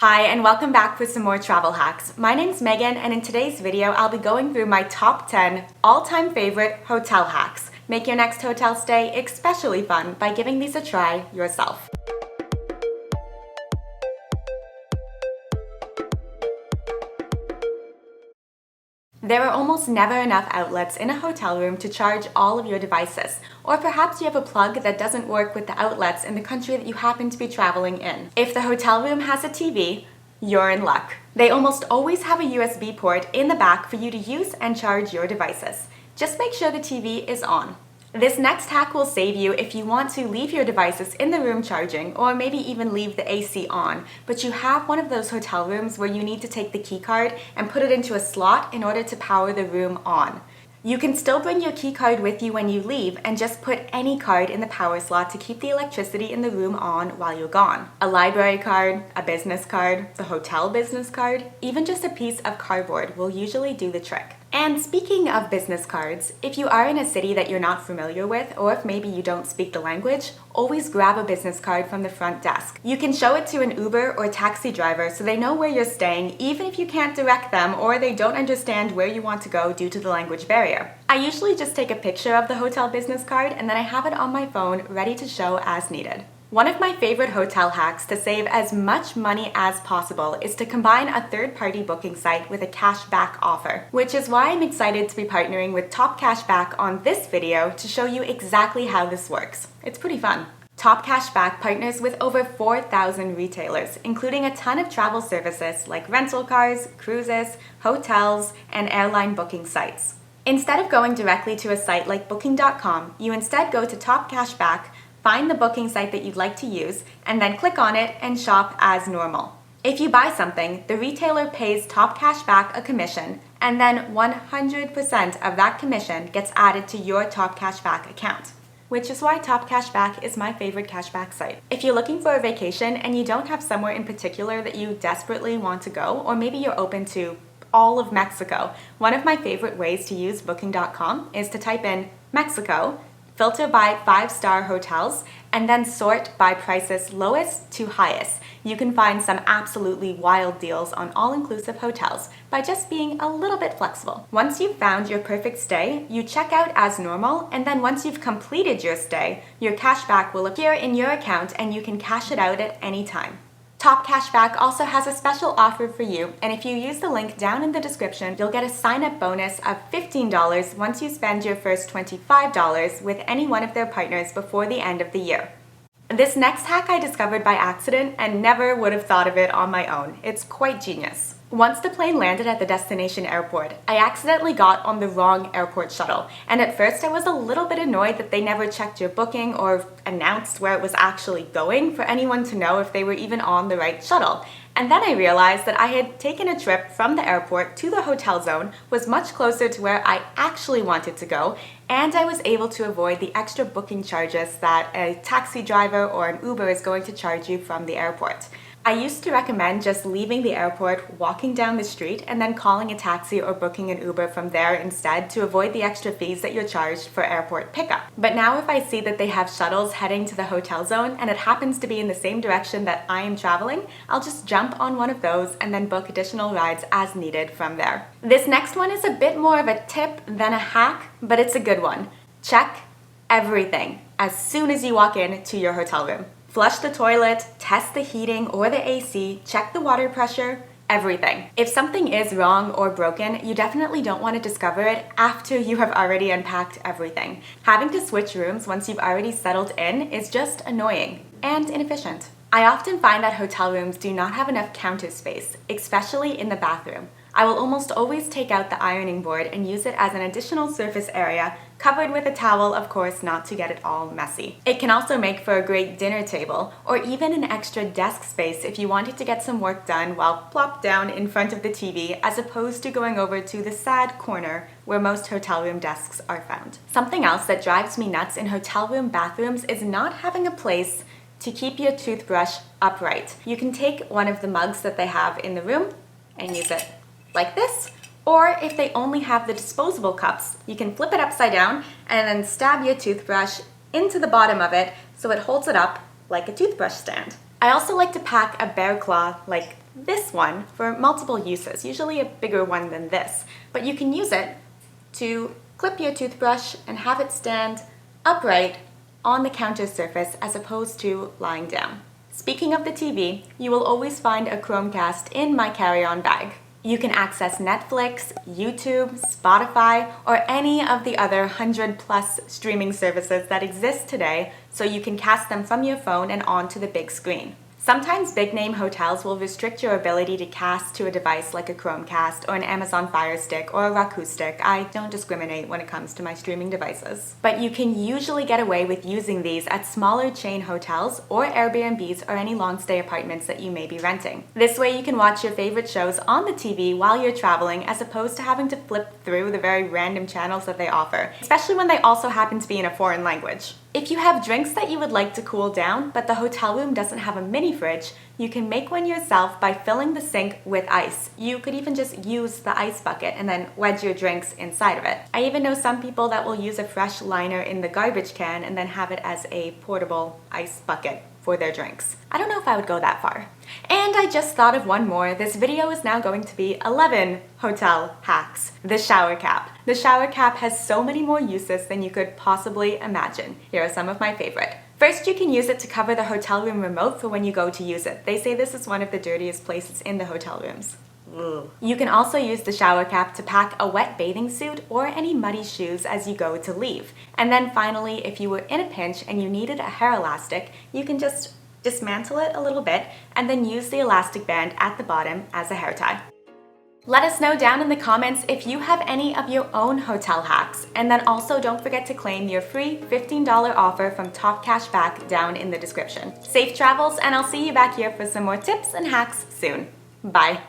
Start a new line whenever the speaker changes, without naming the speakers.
Hi, and welcome back for some more travel hacks. My name's Megan, and in today's video, I'll be going through my top 10 all-time favorite hotel hacks. Make your next hotel stay especially fun by giving these a try yourself. There are almost never enough outlets in a hotel room to charge all of your devices, or perhaps you have a plug that doesn't work with the outlets in the country that you happen to be traveling in. If the hotel room has a TV, you're in luck. They almost always have a USB port in the back for you to use and charge your devices. Just make sure the TV is on. This next hack will save you if you want to leave your devices in the room charging, or maybe even leave the AC on, but you have one of those hotel rooms where you need to take the key card and put it into a slot in order to power the room on. You can still bring your key card with you when you leave and just put any card in the power slot to keep the electricity in the room on while you're gone. A library card, a business card, the hotel business card, even just a piece of cardboard will usually do the trick. And speaking of business cards, if you are in a city that you're not familiar with, or if maybe you don't speak the language, always grab a business card from the front desk. You can show it to an Uber or taxi driver so they know where you're staying, even if you can't direct them or they don't understand where you want to go due to the language barrier. I usually just take a picture of the hotel business card and then I have it on my phone ready to show as needed. One of my favorite hotel hacks to save as much money as possible is to combine a third-party booking site with a cashback offer, which is why I'm excited to be partnering with TopCashback on this video to show you exactly how this works. It's pretty fun. TopCashback partners with over 4,000 retailers, including a ton of travel services like rental cars, cruises, hotels, and airline booking sites. Instead of going directly to a site like Booking.com, you instead go to TopCashback, find the booking site that you'd like to use, and then click on it and shop as normal. If you buy something, the retailer pays TopCashback a commission, and then 100% of that commission gets added to your TopCashback account, which is why TopCashback is my favorite cashback site. If you're looking for a vacation and you don't have somewhere in particular that you desperately want to go, or maybe you're open to all of Mexico, one of my favorite ways to use Booking.com is to type in Mexico, filter by 5-star hotels, and then sort by prices lowest to highest. You can find some absolutely wild deals on all-inclusive hotels by just being a little bit flexible. Once you've found your perfect stay, you check out as normal, and then once you've completed your stay, your cashback will appear in your account and you can cash it out at any time. TopCashback also has a special offer for you, and if you use the link down in the description, you'll get a sign-up bonus of $15 once you spend your first $25 with any one of their partners before the end of the year. This next hack I discovered by accident and never would have thought of it on my own. It's quite genius. Once the plane landed at the destination airport, I accidentally got on the wrong airport shuttle, and at first I was a little bit annoyed that they never checked your booking or announced where it was actually going for anyone to know if they were even on the right shuttle. And then I realized that I had taken a trip from the airport to the hotel zone, was much closer to where I actually wanted to go, and I was able to avoid the extra booking charges that a taxi driver or an Uber is going to charge you from the airport. I used to recommend just leaving the airport, walking down the street, and then calling a taxi or booking an Uber from there instead to avoid the extra fees that you're charged for airport pickup. But now if I see that they have shuttles heading to the hotel zone and it happens to be in the same direction that I am traveling, I'll just jump on one of those and then book additional rides as needed from there. This next one is a bit more of a tip than a hack, but it's a good one. Check everything as soon as you walk in to your hotel room. Flush the toilet, test the heating or the AC, check the water pressure, everything. If something is wrong or broken, you definitely don't want to discover it after you have already unpacked everything. Having to switch rooms once you've already settled in is just annoying and inefficient. I often find that hotel rooms do not have enough counter space, especially in the bathroom. I will almost always take out the ironing board and use it as an additional surface area, covered with a towel, of course, not to get it all messy. It can also make for a great dinner table, or even an extra desk space if you wanted to get some work done while plopped down in front of the TV, as opposed to going over to the sad corner where most hotel room desks are found. Something else that drives me nuts in hotel room bathrooms is not having a place to keep your toothbrush upright. You can take one of the mugs that they have in the room and use it like this, or if they only have the disposable cups, you can flip it upside down and then stab your toothbrush into the bottom of it so it holds it up like a toothbrush stand. I also like to pack a bear claw like this one for multiple uses, usually a bigger one than this, but you can use it to clip your toothbrush and have it stand upright on the counter surface as opposed to lying down. Speaking of the TV, you will always find a Chromecast in my carry-on bag. You can access Netflix, YouTube, Spotify, or any of the other 100+ streaming services that exist today, so you can cast them from your phone and onto the big screen. Sometimes big-name hotels will restrict your ability to cast to a device like a Chromecast or an Amazon Fire Stick or a Roku Stick. I don't discriminate when it comes to my streaming devices. But you can usually get away with using these at smaller chain hotels or Airbnbs or any long-stay apartments that you may be renting. This way you can watch your favorite shows on the TV while you're traveling as opposed to having to flip through the very random channels that they offer, especially when they also happen to be in a foreign language. If you have drinks that you would like to cool down, but the hotel room doesn't have a mini fridge, you can make one yourself by filling the sink with ice. You could even just use the ice bucket and then wedge your drinks inside of it. I even know some people that will use a fresh liner in the garbage can and then have it as a portable ice bucket for their drinks. I don't know if I would go that far. And I just thought of one more. This video is now going to be 11 hotel hacks. The shower cap. The shower cap has so many more uses than you could possibly imagine. Here are some of my favorite. First, you can use it to cover the hotel room remote for when you go to use it. They say this is one of the dirtiest places in the hotel rooms. Ugh. You can also use the shower cap to pack a wet bathing suit or any muddy shoes as you go to leave. And then finally, if you were in a pinch and you needed a hair elastic, you can just dismantle it a little bit and then use the elastic band at the bottom as a hair tie. Let us know down in the comments if you have any of your own hotel hacks, and then also don't forget to claim your free $15 offer from TopCashback down in the description. Safe travels, and I'll see you back here for some more tips and hacks soon. Bye.